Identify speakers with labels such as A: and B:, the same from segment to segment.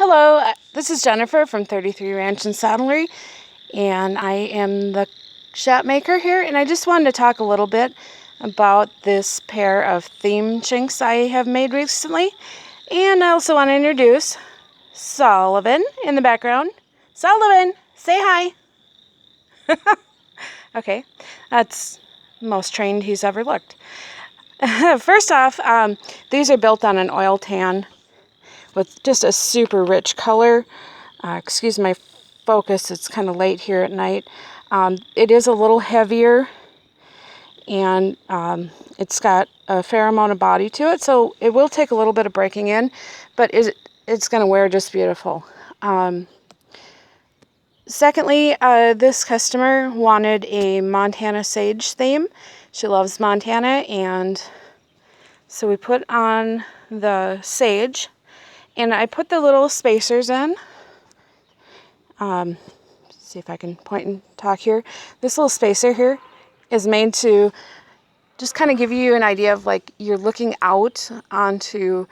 A: Hello, this is Jennifer from 33 Ranch and Saddlery, and I am the shop maker here, and I just wanted to talk a little bit about this pair of theme chinks I have made recently. And I also want to introduce Sullivan in the background. Sullivan, say hi. Okay, that's the most trained he's ever looked. First off, these are built on an oil tan with just a super rich color. Excuse my focus, it's kind of late here at night. It is a little heavier, and it's got a fair amount of body to it, so it will take a little bit of breaking in, but it's going to wear just beautiful. Secondly, this customer wanted a Montana sage theme. She loves Montana, and so we put on the sage, and I put the little spacers in. See if I can point and talk here. This little spacer here is made to just kind of give you an idea of like you're looking out onto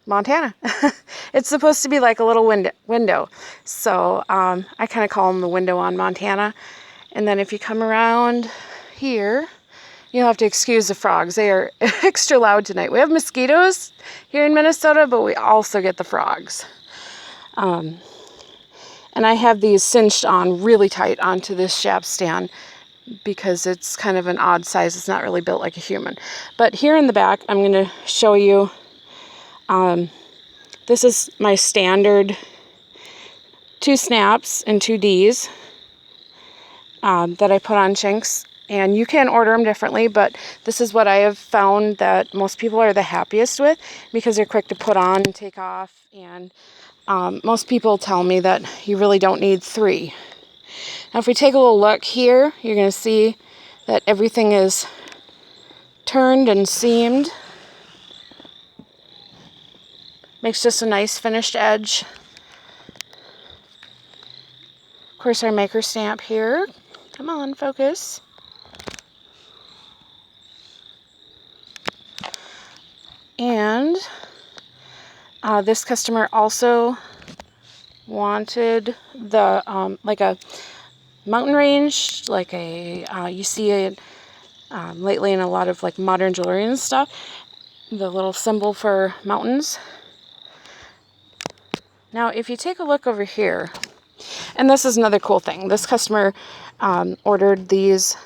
A: Montana. It's supposed to be like a little window. So I kind of call them the window on Montana. And then if you come around here, you'll have to excuse the frogs. They are extra loud tonight. We have mosquitoes here in Minnesota, but we also get the frogs. And I have these cinched on really tight onto this Chaps stand because it's kind of an odd size. It's not really built like a human. But here in the back, I'm going to show you, this is my standard 2 snaps and 2 Ds that I put on chinks. And you can order them differently, but this is what I have found that most people are the happiest with because they're quick to put on and take off. And most people tell me that you really don't need 3. Now if we take a little look here, you're going to see that everything is turned and seamed. Makes just a nice finished edge. Of course, our maker stamp here. Come on, focus. And this customer also wanted the like a mountain range, like a you see it lately in a lot of like modern jewelry and stuff. The little symbol for mountains. Now, if you take a look over here, and this is another cool thing. This customer ordered these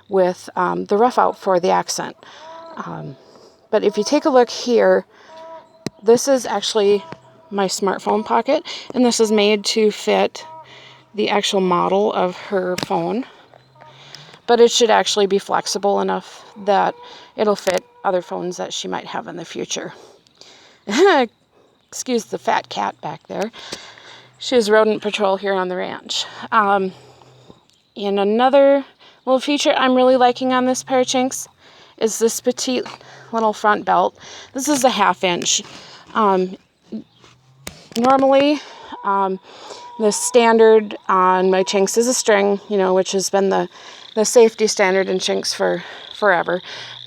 A: with the rough out for the accent. But if you take a look here, this is actually my smartphone pocket, and this is made to fit the actual model of her phone. But it should actually be flexible enough that it'll fit other phones that she might have in the future. Excuse the fat cat back there. She is rodent patrol here on the ranch. And another little feature I'm really liking on this pair of chinks is this petite little front belt. This is a 1/2 inch. Normally, the standard on my chinks is a string, which has been the safety standard in chinks for forever.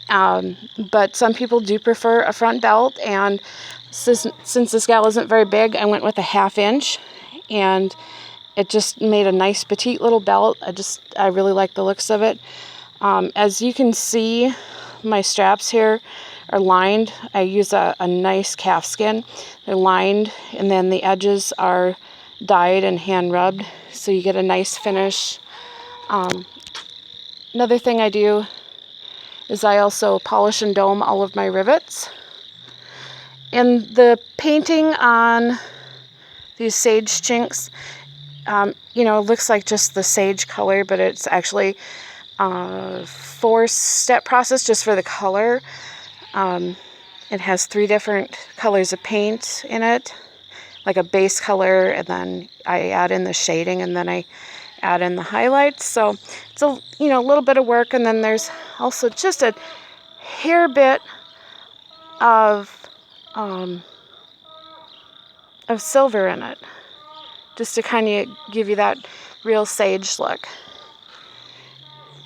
A: But some people do prefer a front belt, and since this gal isn't very big, I went with a 1/2 inch, and it just made a nice petite little belt. I really like the looks of it. As you can see, my straps here are lined. I use a nice calf skin. They're lined, and then the edges are dyed and hand rubbed, so you get a nice finish. Another thing I do is I also polish and dome all of my rivets. And the painting on these sage chinks, it looks like just the sage color, but it's actually a 4-step process just for the color. It has 3 different colors of paint in it, like a base color, and then I add in the shading, and then I add in the highlights. So it's a little bit of work, and then there's also just a hair bit of silver in it, just to kind of give you that real sage look.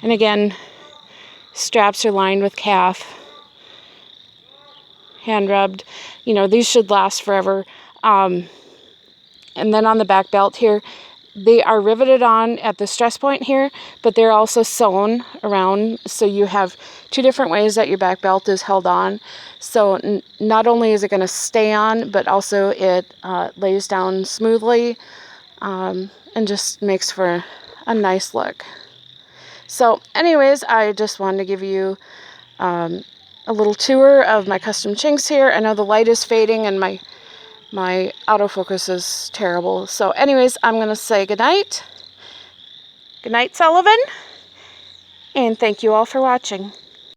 A: And again, straps are lined with calf, hand rubbed. You know, these should last forever. And then on the back belt here, they are riveted on at the stress point here, but they're also sewn around, so you have two different ways that your back belt is held on. So not only is it going to stay on, but also it lays down smoothly, and just makes for a nice look. So anyways, I just wanted to give you a little tour of my custom chinks here. I know the light is fading and my autofocus is terrible. So anyways, I'm going to say goodnight. Good night, Sullivan. And thank you all for watching.